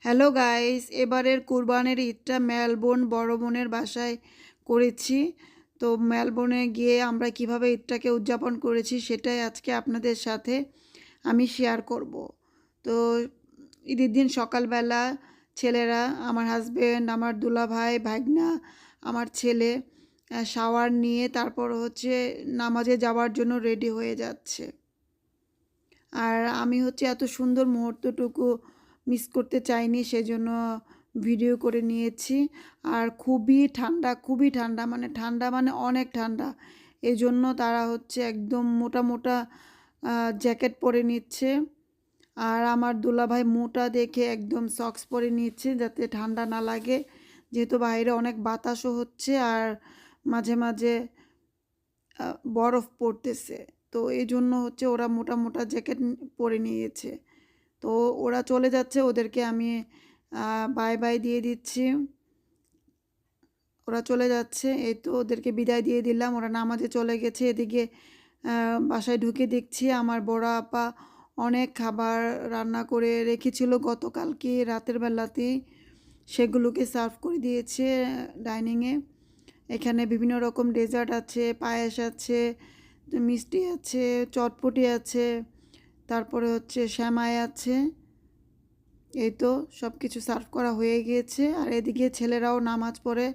Hello guys, এবারের কুরবানির ঈদটা মেলবোর্ন বড় বোনের বাসায় করেছি। তো মেলবোর্নে গিয়ে আমরা কিভাবে ঈদটাকে উদযাপন করেছি সেটাই আজকে আপনাদের সাথে আমি শেয়ার করব। তো ঈদের দিন সকালবেলা ছেলেরা, আমার হাজবেন্ড, আমার দুলাভাই, ভাগনা, আমার ছেলে শাওয়ার নিয়ে তারপর নামাজে যাওয়ার জন্য রেডি হয়ে যাচ্ছে। আর আমি এত সুন্দর মুহূর্তটুকু মিস করতে চাইনি, সেজন্য ভিডিও করে নিয়েছি। আর খুবই ঠান্ডা, মানে ঠান্ডা মানে অনেক ঠান্ডা। এই জন্য তারা একদম মোটা মোটা জ্যাকেট পরে নিচ্ছে। আর আমার দুলাভাই মোটা দেখে একদম সক্স পরে নিচ্ছে যাতে ঠান্ডা না লাগে, যেহেতু বাইরে অনেক বাতাসও হচ্ছে আর মাঝে মাঝে বরফ পড়তেছে। তো এই জন্য ওরা মোটা মোটা জ্যাকেট পরে নিয়েছে। তো ওরা চলে যাচ্ছে, ওদেরকে আমি বাই বাই দিয়ে দিচ্ছি। ওরা চলে যাচ্ছে, এই তো ওদেরকে বিদায় দিয়ে দিলাম, ওরা নামাজে চলে গেছে। এদিকে বাসায় ঢুকে দেখছি আমার বড় আপা অনেক খাবার রান্না করে রেখেছিল গতকালকে রাতের বেলাতেই, সেগুলোকে সার্ভ করে দিয়েছে ডাইনিংয়ে। এখানে বিভিন্ন রকম ডেজার্ট আছে, পায়েস আছে, মিষ্টি আছে, চটপটি আছে, তারপরে শ্যামাই আছে। এই তো সব কিছু সার্ভ করা হয়ে গিয়েছে। আর এদিকে ছেলেরাও নামাজ পড়ে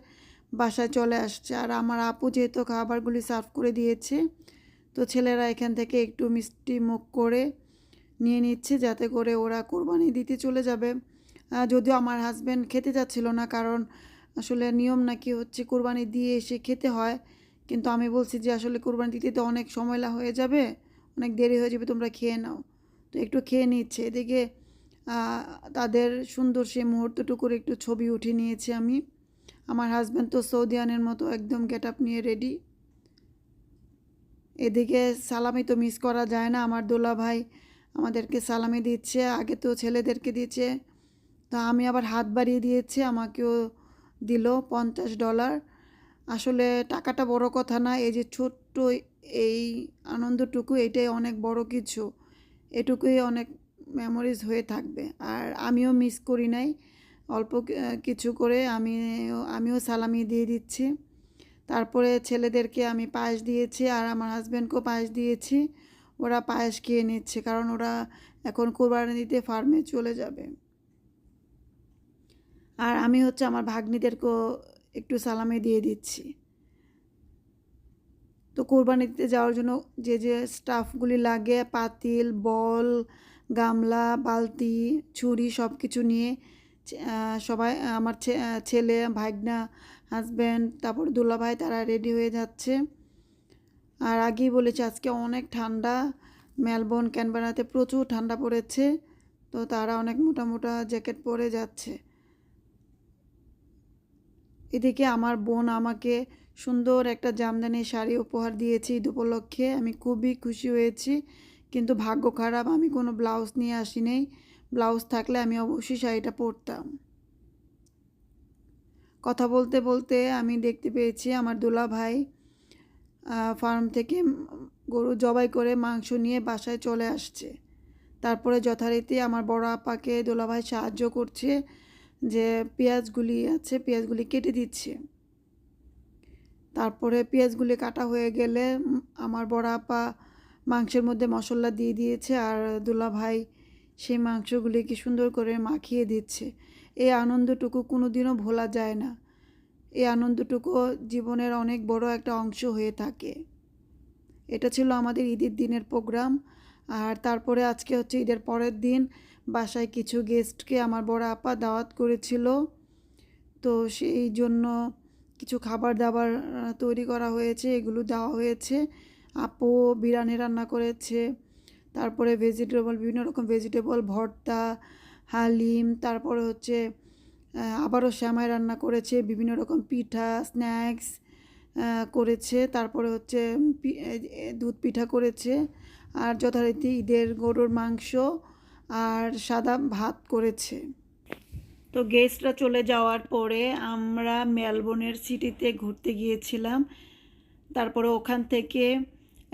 বাসায় চলে আসছে। আর আমার আপু যেহেতু খাবারগুলি সার্ভ করে দিয়েছে, তো ছেলেরা এখান থেকে একটু মিষ্টি মুখ করে নিয়ে নিচ্ছে যাতে করে ওরা কোরবানি দিতে চলে যাবে। যদিও আমার হাজব্যান্ড খেতে যাচ্ছিল না, কারণ আসলে নিয়ম নাকি কোরবানি দিয়ে এসে খেতে হয়। কিন্তু আমি বলছি যে আসলে কোরবানি দিতে তো অনেক সময় হয়ে যাবে, অনেক দেরি হয়ে যাবে, তোমরা খেয়ে নাও। তো একটু খেয়ে নিচ্ছে। এদিকে তাদের সুন্দর সেই মুহূর্তটুকুর একটু ছবি উঠিয়ে নিয়েছি আমি। আমার হাজব্যান্ড তো সৌদিয়ানের মতো একদম গেট আপ নিয়ে রেডি। এদিকে সালামি তো মিস করা যায় না, আমার দোলা ভাই আমাদেরকে সালামি দিচ্ছে, আগে তো ছেলেদেরকে দিচ্ছে, তো আমি আবার হাত বাড়িয়ে দিয়েছি, আমাকেও দিল $50। আসলে টাকাটা বড় কথা না, এই যে ছোট্ট এই আনন্দটুকু, এটাই অনেক বড় কিছু। এটুকুই অনেক মেমোরিজ হয়ে থাকবে। আর আমিও মিস করি নাই, অল্প কিছু করে আমিও সালামি দিয়ে দিচ্ছি। তারপরে ছেলেদেরকে আমি পায়েস দিয়েছি আর আমার হাজব্যান্ডকেও পায়েস দিয়েছি। ওরা পায়েস খেয়ে নিচ্ছে, কারণ ওরা এখন কোরবানি দিতে ফার্মে চলে যাবে। আর আমি আমার ভাগ্নিদেরকেও একটু সালামি দিয়ে দিচ্ছি। তো কোরবানি দিতে যাওয়ার জন্য যে যে স্টাফগুলি লাগে, পাতিল, বল, গামলা, বালতি, ছুরি সব কিছু নিয়ে সবাই, আমার ছেলে, ভাগনা, হাজব্যান্ড, তারপর দুলাভাই, তারা রেডি হয়ে যাচ্ছে। আর আগেই বলেছি আজকে অনেক ঠান্ডা, মেলবোর্ন ক্যানবেরাতে প্রচুর ঠান্ডা পড়েছে। তো তারা অনেক মোটা মোটা জ্যাকেট পরে যাচ্ছে। এদিকে আমার বোন আমাকে সুন্দর একটা জামদানি শাড়ি উপহার দিয়েছে ঈদ উপলক্ষে, আমি খুবই খুশি হয়েছি। কিন্তু ভাগ্য খারাপ, আমি কোনো ব্লাউজ নিয়ে আসি নাই, ব্লাউজ থাকলে আমি অবশ্যই শাড়িটা পরতাম। কথা বলতে বলতে আমি দেখতে পেয়েছি আমার দুলা ভাই ফার্ম থেকে গরু জবাই করে মাংস নিয়ে বাসায় চলে আসছে। তারপরে যথারীতি আমার বড় আপাকে দুলাভাই সাহায্য করছে, যে পেঁয়াজগুলি কেটে দিচ্ছে। তারপরে পেঁয়াজগুলি কাটা হয়ে গেলে আমার বড় আপা মাংসের মধ্যে মশলা দিয়ে দিয়েছে, আর দুলাভাই সেই মাংসগুলিকে সুন্দর করে মাখিয়ে দিচ্ছে। এই আনন্দটুকু কোনো দিনও ভোলা যায় না, এই আনন্দটুকু জীবনের অনেক বড় একটা অংশ হয়ে থাকে। এটা ছিল আমাদের ঈদের দিনের প্রোগ্রাম। আর তারপরে আজকে ঈদের পরের দিন বাসায় কিছু গেস্টকে আমার বড় আপা দাওয়াত করেছিল, তো সেই জন্য কিছু খাবার দাবার তৈরি করা হয়েছে, এগুলো দেওয়া হয়েছে। আপু বিরিয়ানি রান্না করেছে, তারপরে বিভিন্ন রকম ভেজিটেবল ভর্তা, হালিম, তারপরে আবারও শ্যামাই রান্না করেছে, বিভিন্ন রকম পিঠা, স্ন্যাক্স করেছে, তারপরে দুধ পিঠা করেছে, আর যথারীতি ঈদের গরুর মাংস আর সাদা ভাত করেছে। তো গেস্টরা চলে যাওয়ার পরে আমরা মেলবোর্নের সিটিতে ঘুরতে গিয়েছিলাম। তারপরে ওখান থেকে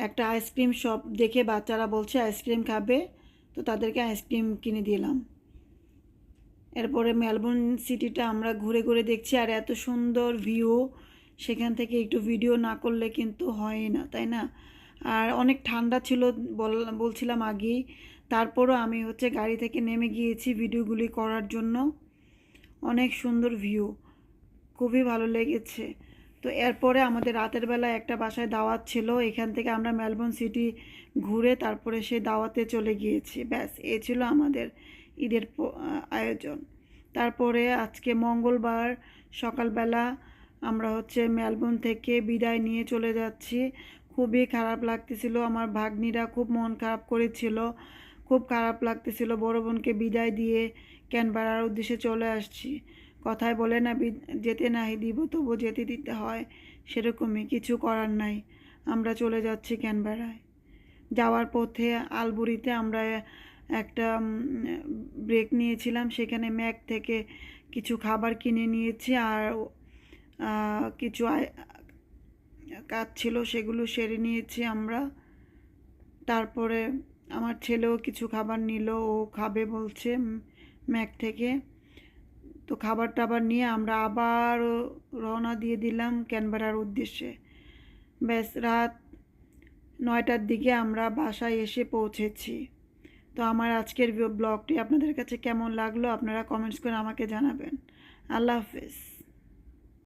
একটা আইসক্রিম শপ দেখে বাচ্চারা বলছে আইসক্রিম খাবে, তো তাদেরকে আইসক্রিম কিনে দিলাম। এরপরে মেলবোর্ন সিটিটা আমরা ঘুরে ঘুরে দেখছি, আর এত সুন্দর ভিউ, সেখান থেকে একটু ভিডিও না করলে কিন্তু হয়ই না, তাই না? আর অনেক ঠান্ডা ছিল, বলছিলাম আগেই। তারপরও আমি গাড়ি থেকে নেমে গিয়েছি ভিডিওগুলি করার জন্য। অনেক সুন্দর ভিউ, খুবই ভালো লেগেছে। তো এরপরে আমাদের রাতের বেলা একটা বাসায় দাওয়াত ছিল, এখান থেকে আমরা মেলবোর্ন সিটি ঘুরে তারপরে সেই দাওয়াতে চলে গিয়েছি। ব্যাস, এ ছিল আমাদের ঈদের আয়োজন। তারপরে আজকে মঙ্গলবার সকালবেলা আমরা মেলবোর্ন থেকে বিদায় নিয়ে চলে যাচ্ছি। খুবই খারাপ লাগতেছিল, আমার ভাগ্নিরা খুব মন খারাপ করেছিল, খুব খারাপ লাগতেছিল। বড় বোনকে বিদায় দিয়ে ক্যানবেরার উদ্দেশ্যে চলে আসছি। কথায় বলে না, যেতে নাহি দিব তবু যেতে দিতে হয়, সেরকমই, কিছু করার নাই। আমরা চলে যাচ্ছি ক্যানবেরায়। যাওয়ার পথে আলবুরিতে আমরা একটা ব্রেক নিয়েছিলাম, সেখানে ম্যাক থেকে কিছু খাবার কিনে নিয়েছি, আর কিছু কাজ ছিল সেগুলো সেরে নিয়েছি আমরা। তারপরে আমার ছেলেও কিছু খাবার নিল, ও খাবে বলছে ম্যাক থেকে। তো খাবার টাবার নিয়ে আমরা আবার রওনা দিয়ে দিলাম ক্যানবেরার উদ্দেশ্যে। ব্যাস, রাত 9টার দিকে আমরা বাসায় এসে পৌঁছেছি। তো আমার আজকের ব্লগটি আপনাদের কাছে কেমন লাগলো আপনারা কমেন্টস করে আমাকে জানাবেন। আল্লাহ হাফেজ।